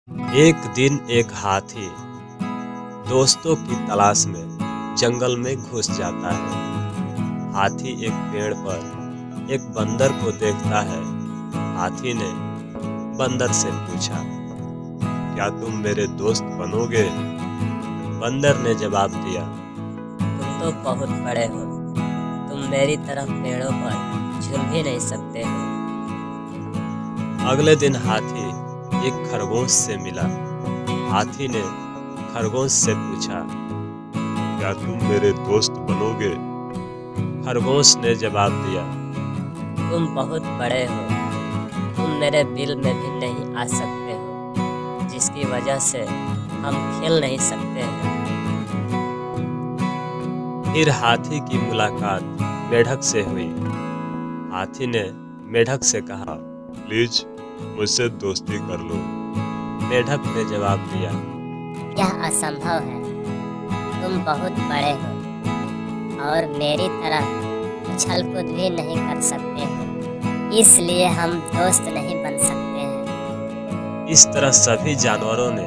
एक दिन एक हाथी दोस्तों की तलाश में जंगल में घुस जाता है। हाथी एक पेड़ पर एक बंदर को देखता है। हाथी ने बंदर से पूछा, क्या तुम मेरे दोस्त बनोगे? बंदर ने जवाब दिया, तुम तो बहुत बड़े हो। तुम मेरी तरह पेड़ों पर झूल भी नहीं सकते हो। अगले दिन हाथी एक खरगोश से मिला। हाथी ने खरगोश से पूछा, क्या तुम मेरे दोस्त बनोगे? खरगोश ने जवाब दिया, तुम बहुत बड़े हो। तुम मेरे बिल में भी नहीं आ सकते हो, जिसकी वजह से हम खेल नहीं सकते हैं। फिर हाथी की मुलाकात मेढक से हुई। हाथी ने मेढक से कहा, प्लीज मुझसे दोस्ती कर लो। मेढक ने जवाब दिया, यह असंभव है। तुम बहुत बड़े हो और मेरी तरह उछल कूद भी नहीं कर सकते हो, इसलिए हम दोस्त नहीं बन सकते हैं। इस तरह सभी जानवरों ने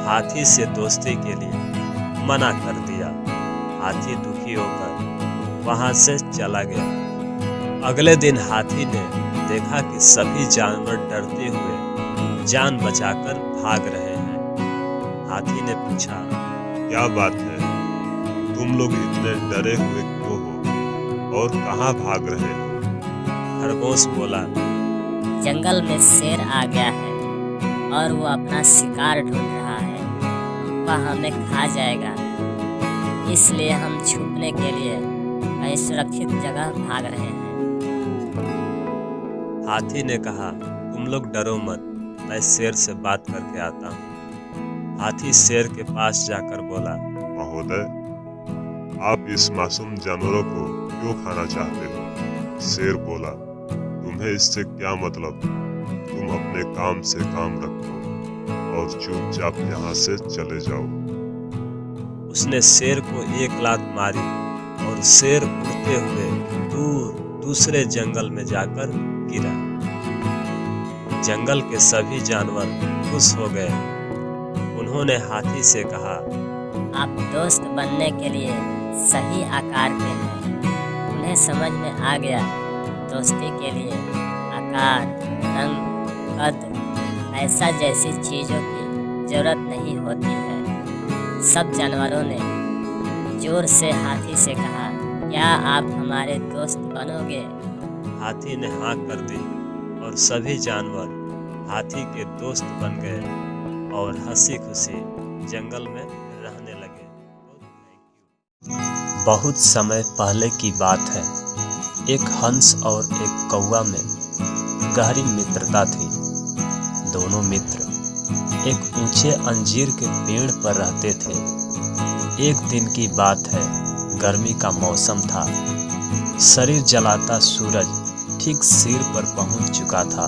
हाथी से दोस्ती के लिए मना कर दिया। हाथी दुखी होकर वहां से चला गया। अगले दिन हाथी ने देखा कि सभी जानवर डरते हुए जान बचाकर भाग रहे हैं। हाथी ने पूछा, क्या बात है? तुम लोग इतने डरे हुए क्यों हो और कहाँ भाग रहे हो? खरगोश बोला, जंगल में शेर आ गया है और वो अपना शिकार ढूंढ रहा है। वह हमें खा जाएगा, इसलिए हम छुपने के लिए कहीं सुरक्षित जगह भाग रहे हैं। हाथी ने कहा, तुम लोग डरो मत, मैं शेर से बात करके आता हूँ। हाथी शेर के पास जाकर बोला, महोदय, आप इस मासूम जानवरों को क्यों खाना चाहते हो? शेर बोला, तुम्हें इससे क्या मतलब? तुम अपने काम से काम रखो और चुपचाप यहाँ से चले जाओ। उसने शेर को एक लात मारी और शेर उड़ते हुए दूर दूसरे जंगल में जाकर गिरा। जंगल के सभी जानवर खुश हो गए। उन्होंने हाथी से कहा, आप दोस्त बनने के लिए सही आकार के हैं। उन्हें समझ में आ गया, दोस्ती के लिए आकार, रंग, कद, पैसा जैसी चीज़ों की जरूरत नहीं होती है। सब जानवरों ने जोर से हाथी से कहा, क्या आप हमारे दोस्त बनोगे? हाथी ने हाँ कर दी और सभी जानवर हाथी के दोस्त बन गए और हंसी खुशी जंगल में रहने लगे। बहुत समय पहले की बात है। एक हंस और एक कौवा में गहरी मित्रता थी। दोनों मित्र एक ऊंचे अंजीर के पेड़ पर रहते थे। एक दिन की बात है, गर्मी का मौसम था। शरीर जलाता सूरज ठीक सिर पर पहुंच चुका था।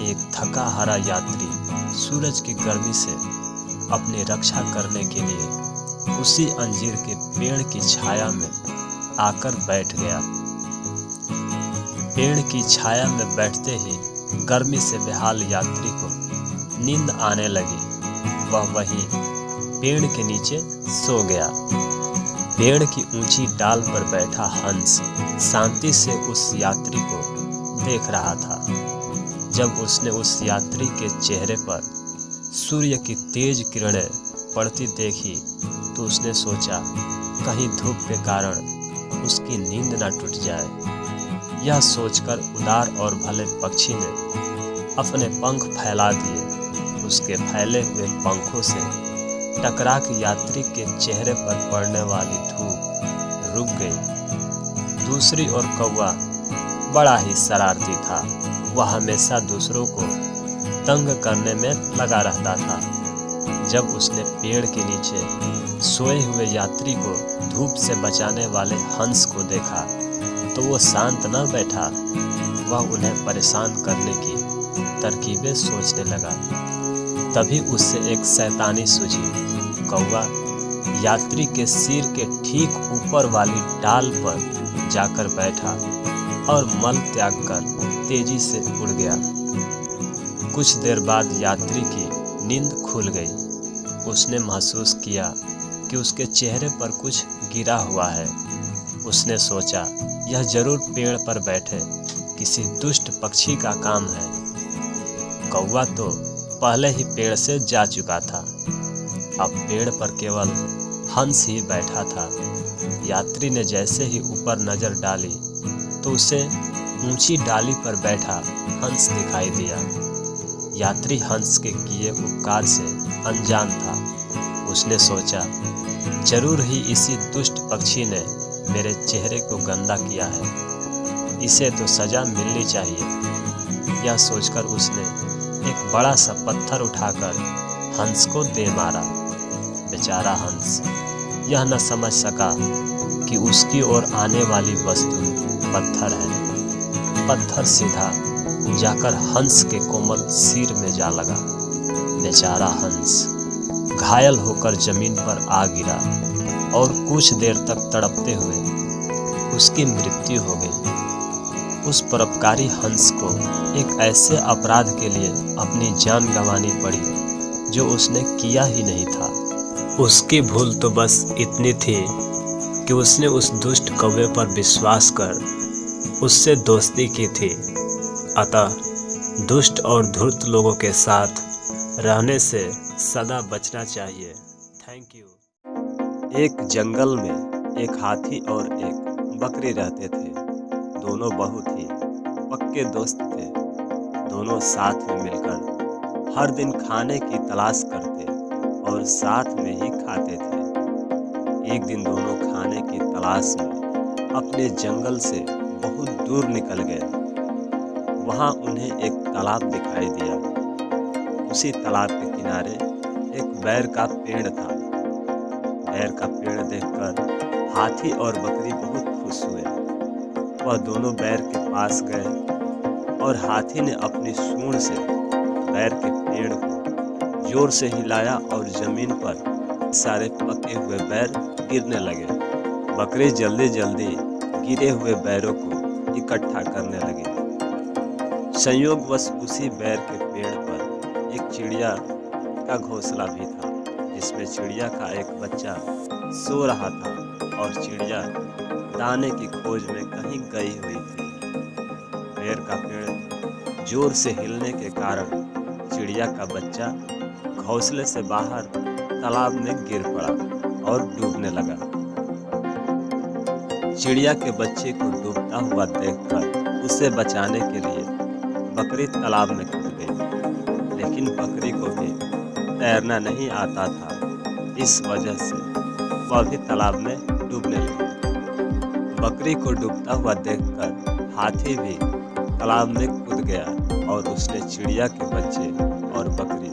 एक थका हारा यात्री सूरज की गर्मी से अपनी रक्षा करने के लिए उसी अंजीर के पेड़ की छाया में आकर बैठ गया। पेड़ की छाया में बैठते ही गर्मी से बेहाल यात्री को नींद आने लगी। वह वहीं पेड़ के नीचे सो गया। पेड़ की ऊंची डाल पर बैठा हंस शांति से उस यात्री को देख रहा था। जब उसने उस यात्री के चेहरे पर सूर्य की तेज किरणें पड़ती देखी तो उसने सोचा, कहीं धूप के कारण उसकी नींद न टूट जाए। यह सोचकर उदार और भले पक्षी ने अपने पंख फैला दिए। उसके फैले हुए पंखों से टकरा के यात्री के चेहरे पर पड़ने वाली धूप रुक गई। दूसरी ओर कौवा बड़ा ही शरारती था। वह हमेशा दूसरों को तंग करने में लगा रहता था। जब उसने पेड़ के नीचे सोए हुए यात्री को धूप से बचाने वाले हंस को देखा तो वो शांत न बैठा। वह उन्हें परेशान करने की तरकीबें सोचने लगा। तभी उससे एक शैतानी सूझी। कौवा यात्री के सिर के ठीक ऊपर वाली डाल पर जाकर बैठा और मल त्याग कर तेजी से उड़ गया। कुछ देर बाद यात्री की नींद खुल गई। उसने महसूस किया कि उसके चेहरे पर कुछ गिरा हुआ है। उसने सोचा, यह जरूर पेड़ पर बैठे किसी दुष्ट पक्षी का काम है। कौवा तो पहले ही पेड़ से जा चुका था। अब पेड़ पर केवल हंस ही बैठा था। यात्री ने जैसे ही ऊपर नजर डाली तो उसे ऊंची डाली पर बैठा हंस दिखाई दिया। यात्री हंस के किए उपकार से अनजान था। उसने सोचा, जरूर ही इसी दुष्ट पक्षी ने मेरे चेहरे को गंदा किया है, इसे तो सजा मिलनी चाहिए। यह सोचकर उसने एक बड़ा सा पत्थर उठाकर हंस को दे मारा। बेचारा हंस यह न समझ सका कि उसकी ओर आने वाली वस्तु पत्थर है। पत्थर सीधा जाकर हंस के कोमल सिर में जा लगा। बेचारा हंस घायल होकर जमीन पर आ गिरा और कुछ देर तक तड़पते हुए उसकी मृत्यु हो गई। उस परोपकारी हंस को एक ऐसे अपराध के लिए अपनी जान गंवानी पड़ी जो उसने किया ही नहीं था। उसकी भूल तो बस इतनी थी कि उसने उस दुष्ट कौवे पर विश्वास कर उससे दोस्ती की थी। अतः दुष्ट और धूर्त लोगों के साथ रहने से सदा बचना चाहिए। Thank you. एक जंगल में एक हाथी और एक बकरी रहते थे। दोनों बहुत ही पक्के दोस्त थे। दोनों साथ में मिलकर हर दिन खाने की तलाश करते और साथ में ही खाते थे। एक दिन दोनों खाने की तलाश में अपने जंगल से बहुत दूर निकल गए। वहाँ उन्हें एक तालाब दिखाई दिया। उसी तालाब के किनारे एक बैर का पेड़ था। बैर का पेड़ देखकर हाथी और बकरी बहुत खुश हुए। वह दोनों बैर के पास गए और हाथी ने अपनी सूंड से बैर के पेड़ को जोर से हिलाया और जमीन पर सारे पके हुए बैर गिरने लगे। बकरी जल्दी जल्दी गिरे हुए बैरों को इकट्ठा करने लगी। संयोगवश उसी बैर के पेड़ पर एक चिड़िया का घोंसला भी था, जिसमें चिड़िया का एक बच्चा सो रहा था और चिड़िया दाने की खोज में कहीं गई हुई थी। बैर का पेड़ जोर से हिलने के कारण चिड़िया का बच्चा घोंसले से बाहर तालाब में गिर पड़ा और डूबने लगा। चिड़िया के बच्चे को डूबता हुआ देखकर उसे बचाने के लिए बकरी तालाब में कूद गई, लेकिन बकरी को भी तैरना नहीं आता था। इस वजह से वह भी तालाब में डूबने लगी। बकरी को डूबता हुआ देखकर हाथी भी तालाब में कूद गया और उसने चिड़िया के बच्चे और बकरी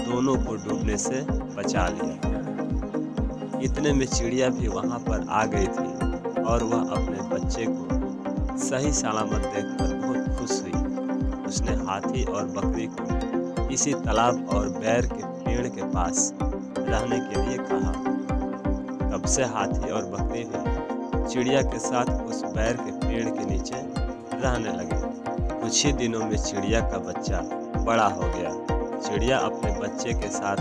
दोनों को डूबने से बचा लिया। इतने में चिड़िया भी वहां पर आ गई थी और वह अपने बच्चे को सही सलामत देखकर बहुत खुश हुई। उसने हाथी और बकरी को इसी तालाब और बैर के पेड़ के पास रहने के लिए कहा। तब से हाथी और बकरी भी चिड़िया के साथ उस बैर के पेड़ के नीचे रहने लगे। कुछ ही दिनों में चिड़िया का बच्चा बड़ा हो गया। चिड़िया अपने बच्चे के साथ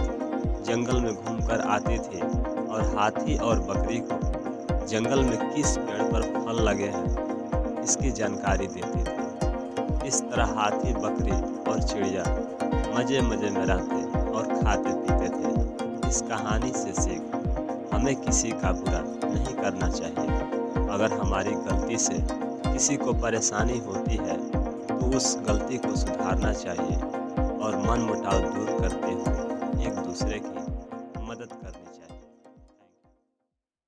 जंगल में घूमकर आती थी और हाथी और बकरी को जंगल में किस पेड़ पर फल लगे हैं इसकी जानकारी देती थी। इस तरह हाथी, बकरी और चिड़िया मजे मजे में रहते और खाते पीते थे। इस कहानी से सीख, हमें किसी का बुरा नहीं करना चाहिए। अगर हमारी गलती से किसी को परेशानी होती है तो उस गलती को सुधारना चाहिए और मन मुटाव दूर करते हुए एक दूसरे की